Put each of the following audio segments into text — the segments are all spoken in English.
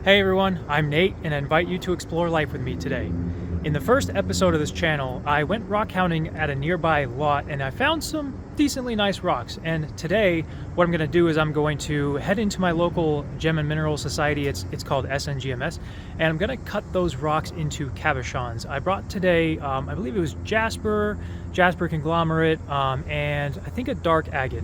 Hey everyone, I'm Nate and I invite you to explore life with me today. In the first episode of this channel, I went rock hounding at a nearby lot and I found some decently nice rocks. And today, what I'm going to do is I'm going to head into my local Gem and Mineral Society, it's called SNGMS, and I'm going to cut those rocks into cabochons. I brought today, I believe it was Jasper conglomerate, and I think a dark agate.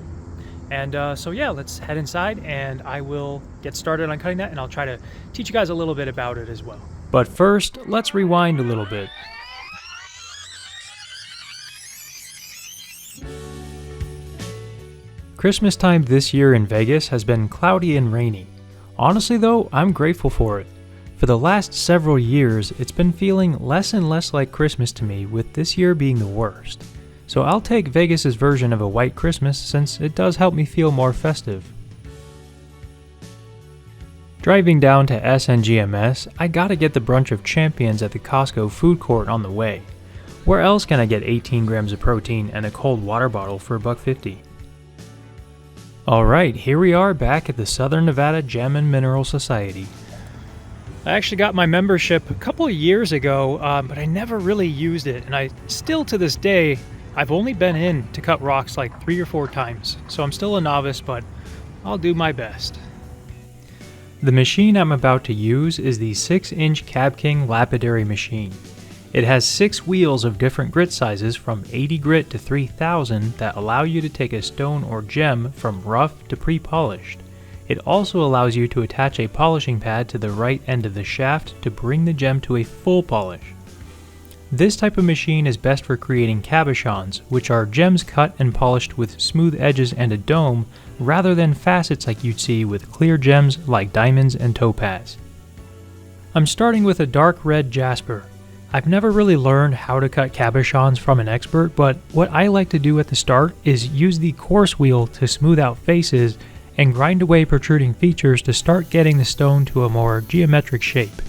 And so yeah, let's head inside and I will get started on cutting that, and I'll try to teach you guys a little bit about it as well. But first, let's rewind a little bit. Christmas time this year in Vegas has been cloudy and rainy. Honestly though, I'm grateful for it. For the last several years, it's been feeling less and less like Christmas to me, with this year being the worst. So I'll take Vegas's version of a white Christmas since it does help me feel more festive. Driving down to SNGMS, I gotta get the brunch of champions at the Costco food court on the way. Where else can I get 18 grams of protein and a cold water bottle for $1.50? Alright, here we are back at the Southern Nevada Gem and Mineral Society. I actually got my membership a couple of years ago, but I never really used it, and I still to this day, I've only been in to cut rocks like 3 or 4 times, so I'm still a novice, but I'll do my best. The machine I'm about to use is the 6-inch Cab King lapidary machine. It has 6 wheels of different grit sizes from 80 grit to 3000 that allow you to take a stone or gem from rough to pre-polished. It also allows you to attach a polishing pad to the right end of the shaft to bring the gem to a full polish. This type of machine is best for creating cabochons, which are gems cut and polished with smooth edges and a dome, rather than facets like you'd see with clear gems like diamonds and topaz. I'm starting with a dark red jasper. I've never really learned how to cut cabochons from an expert, but what I like to do at the start is use the coarse wheel to smooth out faces and grind away protruding features to start getting the stone to a more geometric shape.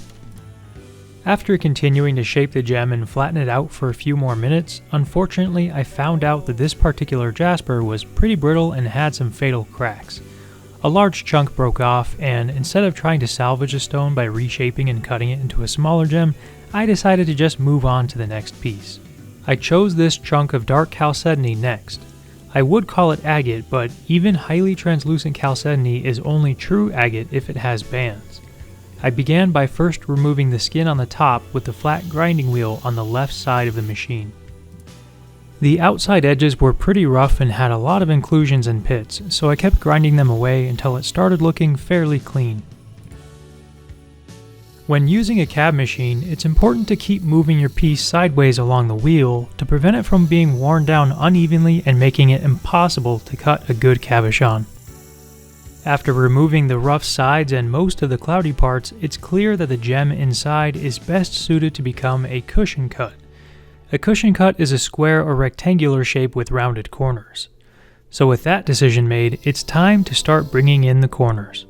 After continuing to shape the gem and flatten it out for a few more minutes, unfortunately I found out that this particular jasper was pretty brittle and had some fatal cracks. A large chunk broke off, and instead of trying to salvage a stone by reshaping and cutting it into a smaller gem, I decided to just move on to the next piece. I chose this chunk of dark chalcedony next. I would call it agate, but even highly translucent chalcedony is only true agate if it has bands. I began by first removing the skin on the top with the flat grinding wheel on the left side of the machine. The outside edges were pretty rough and had a lot of inclusions and pits, so I kept grinding them away until it started looking fairly clean. When using a cab machine, it's important to keep moving your piece sideways along the wheel to prevent it from being worn down unevenly and making it impossible to cut a good cabochon. After removing the rough sides and most of the cloudy parts, it's clear that the gem inside is best suited to become a cushion cut. A cushion cut is a square or rectangular shape with rounded corners. So with that decision made, it's time to start bringing in the corners.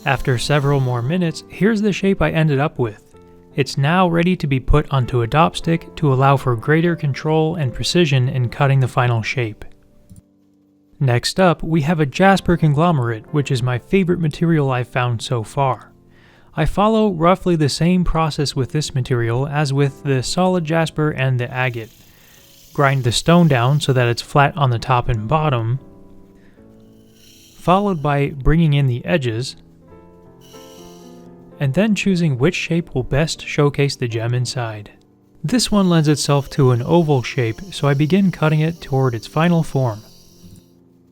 After several more minutes, here's the shape I ended up with. It's now ready to be put onto a dop stick to allow for greater control and precision in cutting the final shape. Next up, we have a jasper conglomerate, which is my favorite material I've found so far. I follow roughly the same process with this material as with the solid jasper and the agate. Grind the stone down so that it's flat on the top and bottom, followed by bringing in the edges, and then choosing which shape will best showcase the gem inside. This one lends itself to an oval shape, so I begin cutting it toward its final form.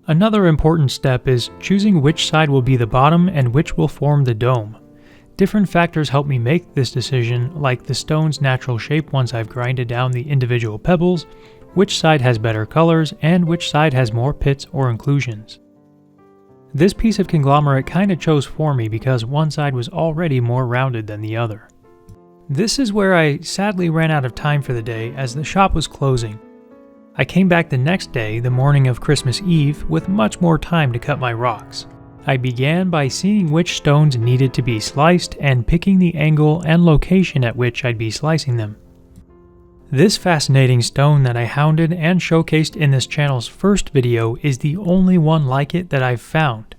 Another important step is choosing which side will be the bottom and which will form the dome. Different factors help me make this decision, like the stone's natural shape once I've grinded down the individual pebbles, which side has better colors, and which side has more pits or inclusions. This piece of conglomerate kinda chose for me because one side was already more rounded than the other. This is where I sadly ran out of time for the day as the shop was closing. I came back the next day, the morning of Christmas Eve, with much more time to cut my rocks. I began by seeing which stones needed to be sliced and picking the angle and location at which I'd be slicing them. This fascinating stone that I hounded and showcased in this channel's first video is the only one like it that I've found.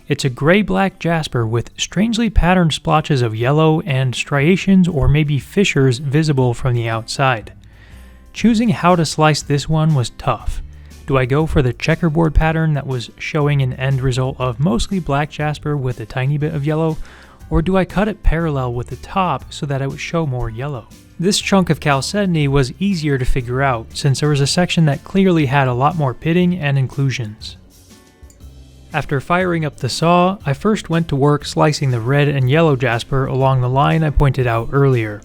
It's a gray-black jasper with strangely patterned splotches of yellow and striations or maybe fissures visible from the outside. Choosing how to slice this one was tough. Do I go for the checkerboard pattern that was showing an end result of mostly black jasper with a tiny bit of yellow, or do I cut it parallel with the top so that it would show more yellow? This chunk of chalcedony was easier to figure out since there was a section that clearly had a lot more pitting and inclusions. After firing up the saw, I first went to work slicing the red and yellow jasper along the line I pointed out earlier.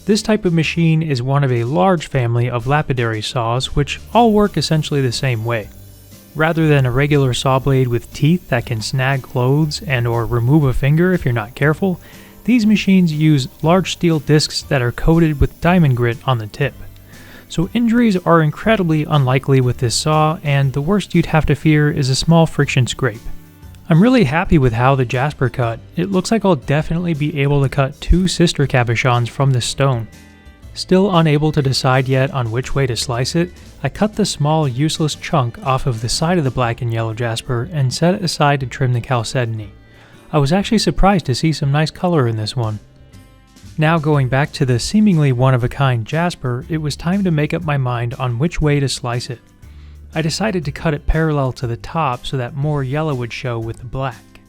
This type of machine is one of a large family of lapidary saws which all work essentially the same way. Rather than a regular saw blade with teeth that can snag clothes and or remove a finger if you're not careful, these machines use large steel discs that are coated with diamond grit on the tip. So injuries are incredibly unlikely with this saw, and the worst you'd have to fear is a small friction scrape. I'm really happy with how the jasper cut. It looks like I'll definitely be able to cut 2 sister cabochons from this stone. Still unable to decide yet on which way to slice it, I cut the small useless chunk off of the side of the black and yellow jasper and set it aside to trim the chalcedony. I was actually surprised to see some nice color in this one. Now going back to the seemingly one-of-a-kind jasper, it was time to make up my mind on which way to slice it. I decided to cut it parallel to the top so that more yellow would show with the black.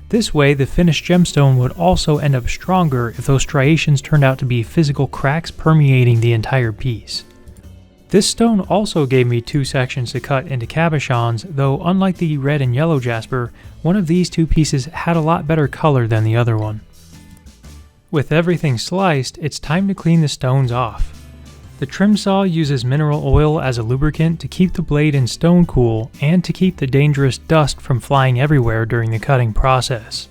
This way, the finished gemstone would also end up stronger if those striations turned out to be physical cracks permeating the entire piece. This stone also gave me 2 sections to cut into cabochons, though unlike the red and yellow jasper, one of these 2 pieces had a lot better color than the other one. With everything sliced, it's time to clean the stones off. The trim saw uses mineral oil as a lubricant to keep the blade and stone cool and to keep the dangerous dust from flying everywhere during the cutting process.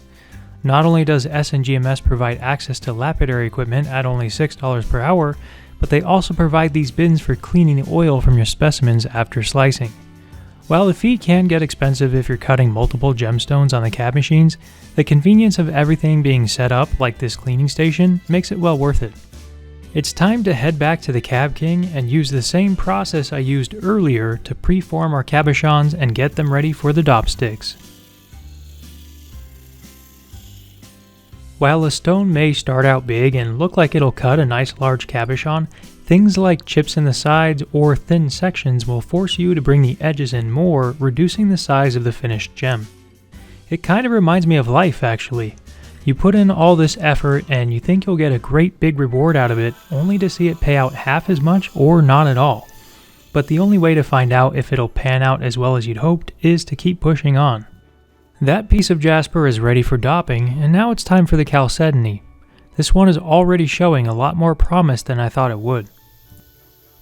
Not only does SNGMS provide access to lapidary equipment at only $6 per hour, but they also provide these bins for cleaning the oil from your specimens after slicing. While the fee can get expensive if you're cutting multiple gemstones on the cab machines, the convenience of everything being set up like this cleaning station makes it well worth it. It's time to head back to the Cab King and use the same process I used earlier to preform our cabochons and get them ready for the dop sticks. While a stone may start out big and look like it'll cut a nice large cabochon, things like chips in the sides or thin sections will force you to bring the edges in more, reducing the size of the finished gem. It kind of reminds me of life, actually. You put in all this effort and you think you'll get a great big reward out of it, only to see it pay out half as much or not at all. But the only way to find out if it'll pan out as well as you'd hoped is to keep pushing on. That piece of jasper is ready for dopping, and now it's time for the chalcedony. This one is already showing a lot more promise than I thought it would.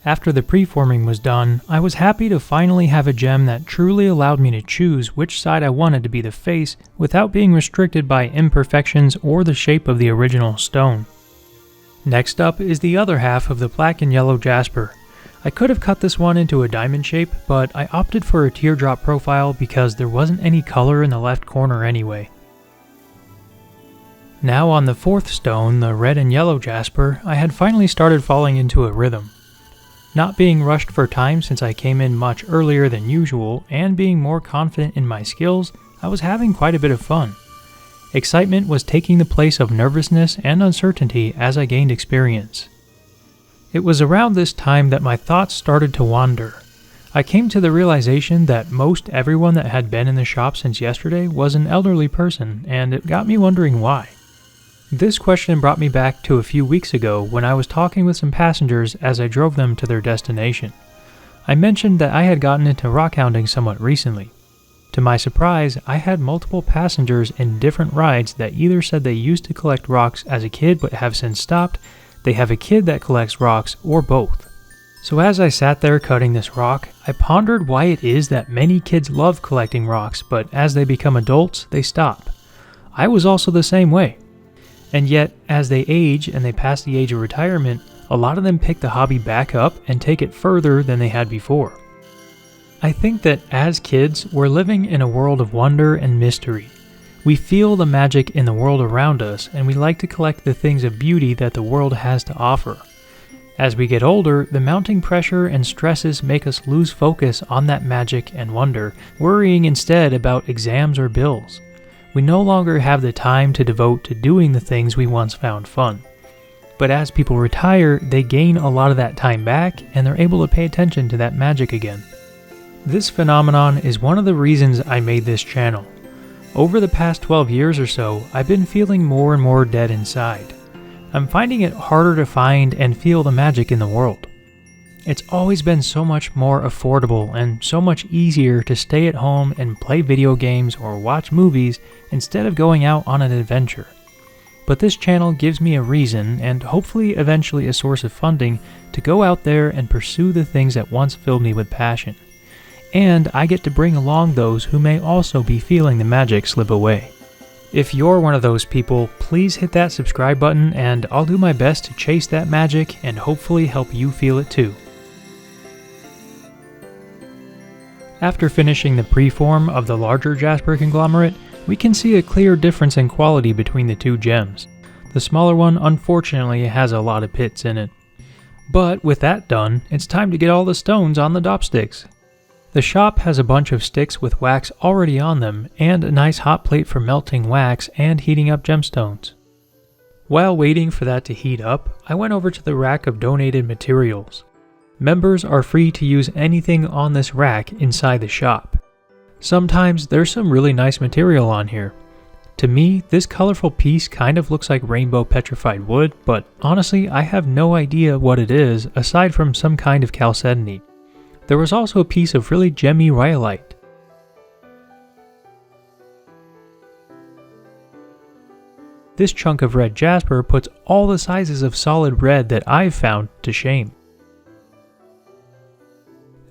After the preforming was done, I was happy to finally have a gem that truly allowed me to choose which side I wanted to be the face without being restricted by imperfections or the shape of the original stone. Next up is the other half of the black and yellow jasper. I could have cut this one into a diamond shape, but I opted for a teardrop profile because there wasn't any color in the left corner anyway. Now on the 4th stone, the red and yellow jasper, I had finally started falling into a rhythm. Not being rushed for time since I came in much earlier than usual, and being more confident in my skills, I was having quite a bit of fun. Excitement was taking the place of nervousness and uncertainty as I gained experience. It was around this time that my thoughts started to wander. I came to the realization that most everyone that had been in the shop since yesterday was an elderly person, and it got me wondering why. This question brought me back to a few weeks ago when I was talking with some passengers as I drove them to their destination. I mentioned that I had gotten into rockhounding somewhat recently. To my surprise, I had multiple passengers in different rides that either said they used to collect rocks as a kid but have since stopped, they have a kid that collects rocks, or both. So as I sat there cutting this rock, I pondered why it is that many kids love collecting rocks, but as they become adults, they stop. I was also the same way. And yet, as they age and they pass the age of retirement, a lot of them pick the hobby back up and take it further than they had before. I think that as kids, we're living in a world of wonder and mystery. We feel the magic in the world around us, and we like to collect the things of beauty that the world has to offer. As we get older, the mounting pressure and stresses make us lose focus on that magic and wonder, worrying instead about exams or bills. we no longer have the time to devote to doing the things we once found fun. But as people retire, they gain a lot of that time back and they're able to pay attention to that magic again. This phenomenon is one of the reasons I made this channel. Over the past 12 years or so, I've been feeling more and more dead inside. I'm finding it harder to find and feel the magic in the world. It's always been so much more affordable and so much easier to stay at home and play video games or watch movies instead of going out on an adventure. But this channel gives me a reason, and hopefully eventually a source of funding, to go out there and pursue the things that once filled me with passion. And I get to bring along those who may also be feeling the magic slip away. If you're one of those people, please hit that subscribe button and I'll do my best to chase that magic and hopefully help you feel it too. After finishing the preform of the larger jasper conglomerate, we can see a clear difference in quality between the two gems. The smaller one unfortunately has a lot of pits in it. But with that done, it's time to get all the stones on the dopsticks. The shop has a bunch of sticks with wax already on them and a nice hot plate for melting wax and heating up gemstones. While waiting for that to heat up, I went over to the rack of donated materials. Members are free to use anything on this rack inside the shop. Sometimes there's some really nice material on here. To me, this colorful piece kind of looks like rainbow petrified wood, but honestly I have no idea what it is aside from some kind of chalcedony. There was also a piece of really gemmy rhyolite. This chunk of red jasper puts all the sizes of solid red that I've found to shame.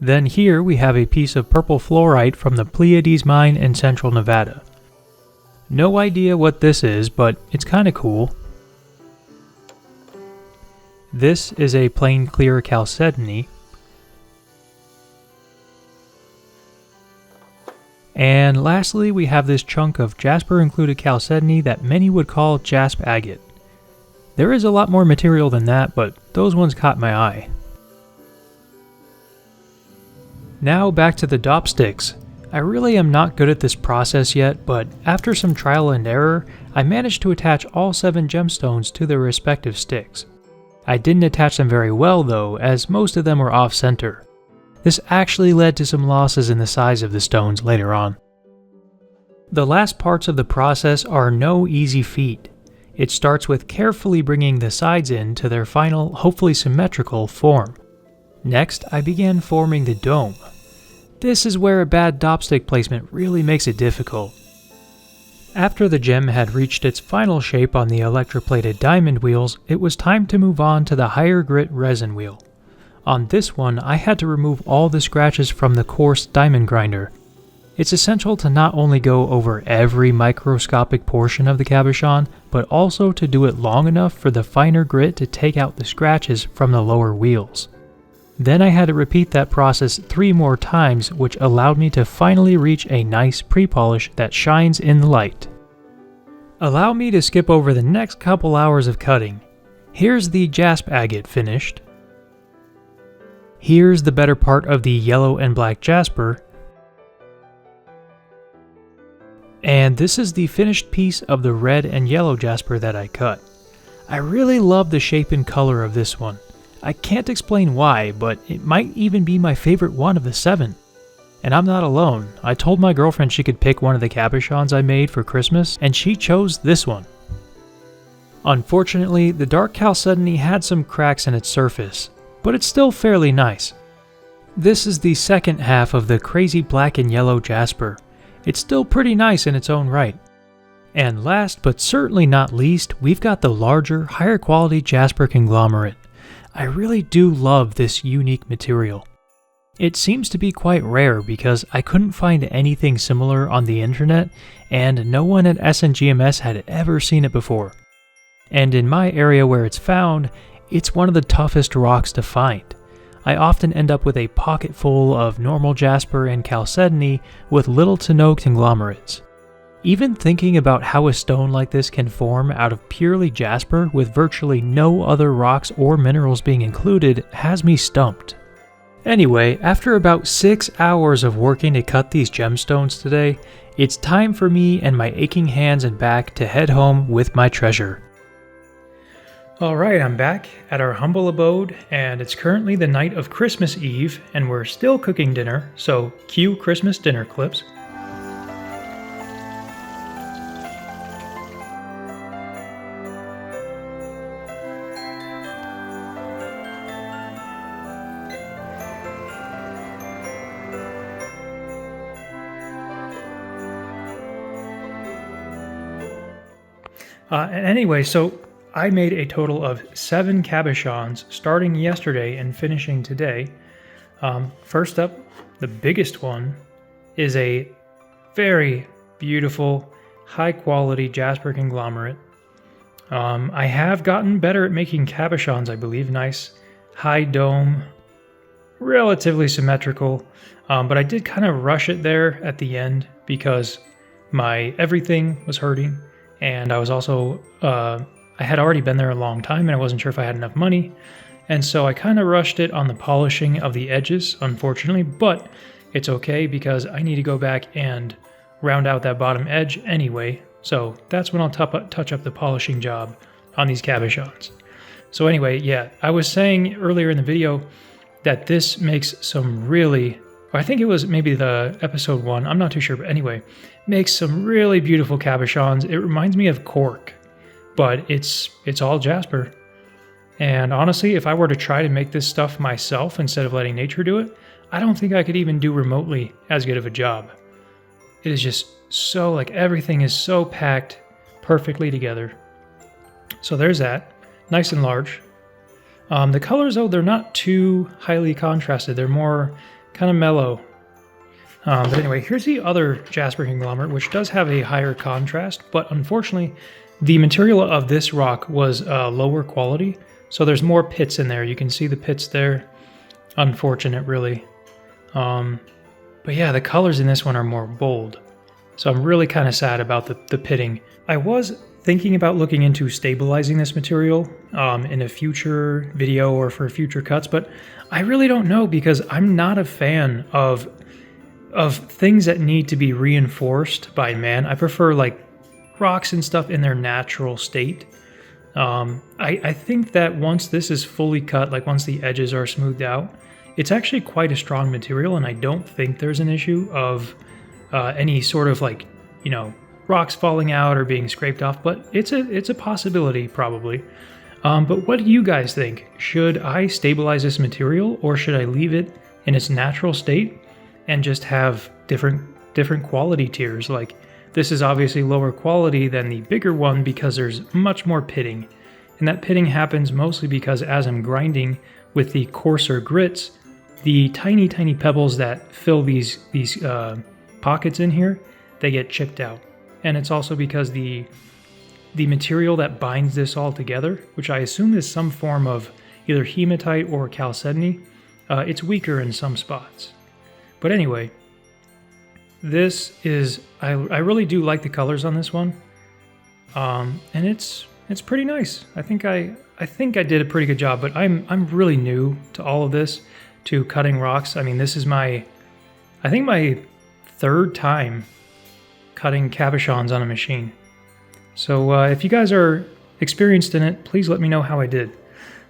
Then here we have a piece of purple fluorite from the Pleiades mine in central Nevada. No idea what this is, but it's kinda cool. This is a plain clear chalcedony. And lastly, we have this chunk of jasper included chalcedony that many would call jasp agate. There is a lot more material than that, but those ones caught my eye. Now back to the dopsticks. I really am not good at this process yet, but after some trial and error, I managed to attach all 7 gemstones to their respective sticks. I didn't attach them very well though, as most of them were off-center. This actually led to some losses in the size of the stones later on. The last parts of the process are no easy feat. It starts with carefully bringing the sides in to their final, hopefully symmetrical form. Next, I began forming the dome. This is where a bad dopstick placement really makes it difficult. After the gem had reached its final shape on the electroplated diamond wheels, it was time to move on to the higher grit resin wheel. On this one, I had to remove all the scratches from the coarse diamond grinder. It's essential to not only go over every microscopic portion of the cabochon, but also to do it long enough for the finer grit to take out the scratches from the lower wheels. Then I had to repeat that process 3 more times, which allowed me to finally reach a nice pre-polish that shines in the light. Allow me to skip over the next couple hours of cutting. Here's the jasp agate finished. Here's the better part of the yellow and black jasper. And this is the finished piece of the red and yellow jasper that I cut. I really love the shape and color of this one. I can't explain why, but it might even be my favorite one of the 7. And I'm not alone. I told my girlfriend she could pick one of the cabochons I made for Christmas, and she chose this one. Unfortunately, the dark chalcedony had some cracks in its surface, but it's still fairly nice. This is the second half of the crazy black and yellow jasper. It's still pretty nice in its own right. And last but certainly not least, we've got the larger, higher quality jasper conglomerate. I really do love this unique material. It seems to be quite rare because I couldn't find anything similar on the internet and no one at SNGMS had ever seen it before. And in my area where it's found, it's one of the toughest rocks to find. I often end up with a pocket full of normal jasper and chalcedony with little to no conglomerates. Even thinking about how a stone like this can form out of purely jasper with virtually no other rocks or minerals being included has me stumped. Anyway, after about 6 hours of working to cut these gemstones today, it's time for me and my aching hands and back to head home with my treasure. Alright, I'm back at our humble abode, and it's currently the night of Christmas Eve, and we're still cooking dinner, so cue Christmas dinner clips. Anyway, so I made a total of 7 cabochons starting yesterday and finishing today. First up, the biggest one is a very beautiful, high-quality jasper conglomerate. I have gotten better at making cabochons, I believe. Nice, high dome, relatively symmetrical, but I did kind of rush it there at the end because my everything was hurting. And I was also, I had already been there a long time and I wasn't sure if I had enough money. And so I kind of rushed it on the polishing of the edges, unfortunately, but it's okay because I need to go back and round out that bottom edge anyway. So that's when I'll touch up the polishing job on these cabochons. So anyway, yeah, I was saying earlier in the video that this makes some really, I think it was maybe the episode 1, I'm not too sure, but anyway, makes some really beautiful cabochons. It reminds me of cork, but it's all jasper. And honestly, if I were to try to make this stuff myself instead of letting nature do it, I don't think I could even do remotely as good of a job. It is just so, like, everything is so packed perfectly together. So there's that, nice and large. The colors, though, they're not too highly contrasted. They're more kind of mellow. But anyway, here's the other jasper conglomerate, which does have a higher contrast, but unfortunately, the material of this rock was lower quality, so there's more pits in there. You can see the pits there. Unfortunate, really. But yeah, the colors in this one are more bold, so I'm really kind of sad about the pitting. I was thinking about looking into stabilizing this material in a future video or for future cuts, but I really don't know because I'm not a fan of things that need to be reinforced by man. I prefer like rocks and stuff in their natural state. I think that once this is fully cut, like once the edges are smoothed out, it's actually quite a strong material, and I don't think there's an issue of any sort of like, you know, rocks falling out or being scraped off, but it's a possibility probably. But what do you guys think? Should I stabilize this material, or should I leave it in its natural state and just have different quality tiers? Like, this is obviously lower quality than the bigger one because there's much more pitting. And that pitting happens mostly because as I'm grinding with the coarser grits, the tiny pebbles that fill these pockets in here, they get chipped out. And it's also because the material that binds this all together, which I assume is some form of either hematite or chalcedony, it's weaker in some spots. But anyway, this is, I really do like the colors on this one, and it's pretty nice. I think I did a pretty good job, but I'm really new to all of this, to cutting rocks. I mean, this is I think my 3rd time cutting cabochons on a machine. So if you guys are experienced in it, please let me know how I did.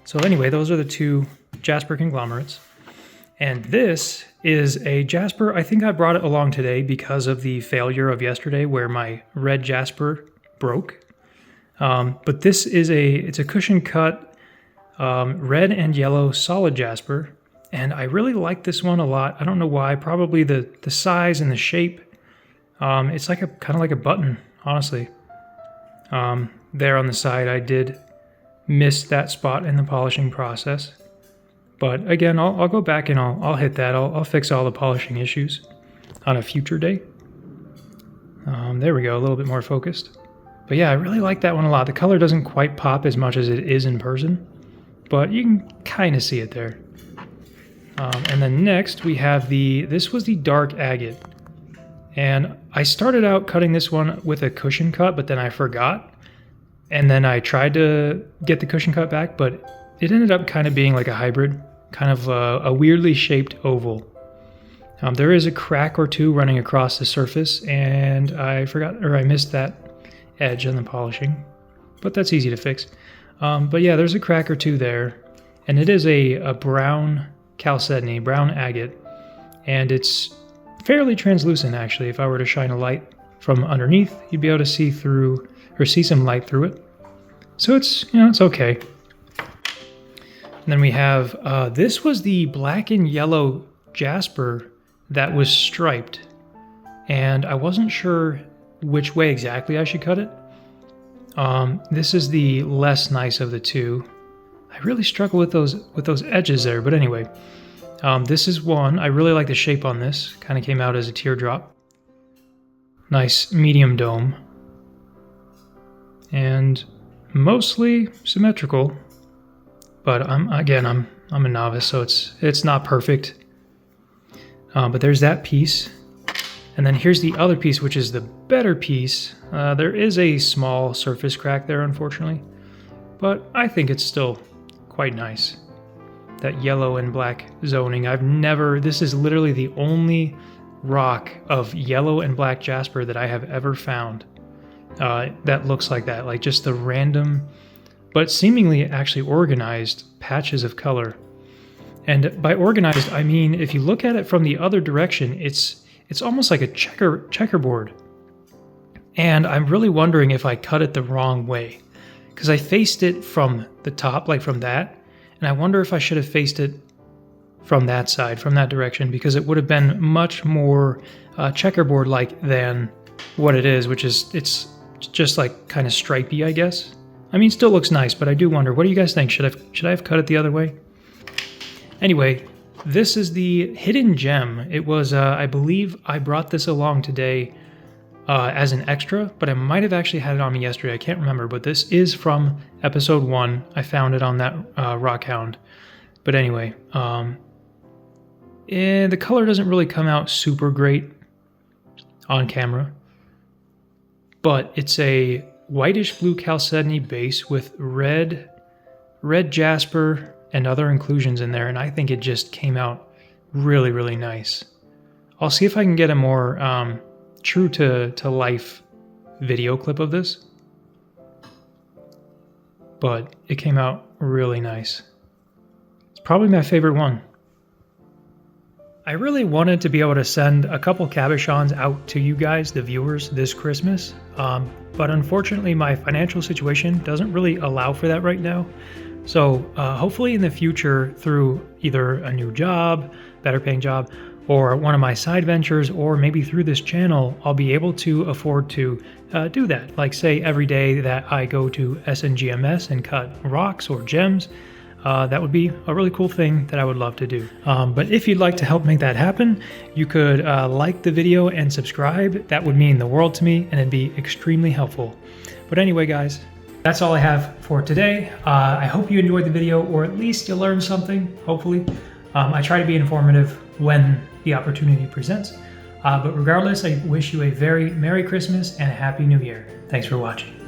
So anyway, those are the 2 jasper conglomerates. And this is a jasper. I think I brought it along today because of the failure of yesterday where my red jasper broke. But this is it's a cushion cut red and yellow solid jasper. And I really like this one a lot. I don't know why. Probably the size and the shape. It's like kind of like a button, honestly. There on the side, I did miss that spot in the polishing process. But again, I'll go back and I'll hit that. I'll fix all the polishing issues on a future day. There we go, a little bit more focused. But yeah, I really like that one a lot. The color doesn't quite pop as much as it is in person, but you can kind of see it there. And then next we have this was the dark agate. And I started out cutting this one with a cushion cut, but then I forgot. And then I tried to get the cushion cut back, but it ended up kind of being like a hybrid kind of a weirdly shaped oval. There is a crack or two running across the surface, and I missed that edge on the polishing, but that's easy to fix. But yeah, there's a crack or two there, and it is a brown chalcedony, brown agate, and it's fairly translucent actually. If I were to shine a light from underneath, you'd be able to see through, or see some light through it. So it's, it's okay. And then we have, this was the black and yellow jasper that was striped, and I wasn't sure which way exactly I should cut it. This is the less nice of the two. I really struggle with those edges there, but anyway. This is one. I really like the shape on this. Kind of came out as a teardrop. Nice medium dome. And mostly symmetrical. But I'm a novice, so it's not perfect. But there's that piece. And then here's the other piece, which is the better piece. There is a small surface crack there, unfortunately. But I think it's still quite nice. That yellow and black zoning. This is literally the only rock of yellow and black jasper that I have ever found that looks like that. Like just the random, but seemingly actually organized patches of color. And by organized, I mean, if you look at it from the other direction, it's almost like a checkerboard. And I'm really wondering if I cut it the wrong way, because I faced it from the top, like from that. And I wonder if I should have faced it from that side, from that direction, because it would have been much more checkerboard-like than what it is, which is, it's just like kind of stripy, I guess. I mean, still looks nice, but I do wonder, what do you guys think? Should I have cut it the other way? Anyway, this is the hidden gem. It was, I believe I brought this along today as an extra, but I might have actually had it on me yesterday. I can't remember, but this is from episode 1. I found it on that Rockhound. But anyway, the color doesn't really come out super great on camera, but it's a whitish blue chalcedony base with red jasper and other inclusions in there, and I think it just came out really, really nice. I'll see if I can get a more true to life video clip of this, but it came out really nice. It's probably my favorite one. I really wanted to be able to send a couple cabochons out to you guys, the viewers, this Christmas, but unfortunately my financial situation doesn't really allow for that right now. So hopefully in the future, through either a new job, better paying job, or one of my side ventures, or maybe through this channel, I'll be able to afford to do that. Like say every day that I go to SNGMS and cut rocks or gems, that would be a really cool thing that I would love to do. But if you'd like to help make that happen, you could like the video and subscribe. That would mean the world to me, and it'd be extremely helpful. But anyway, guys, that's all I have for today. I hope you enjoyed the video, or at least you learned something, hopefully. I try to be informative when the opportunity presents. But regardless, I wish you a very Merry Christmas and a Happy New Year. Thanks for watching.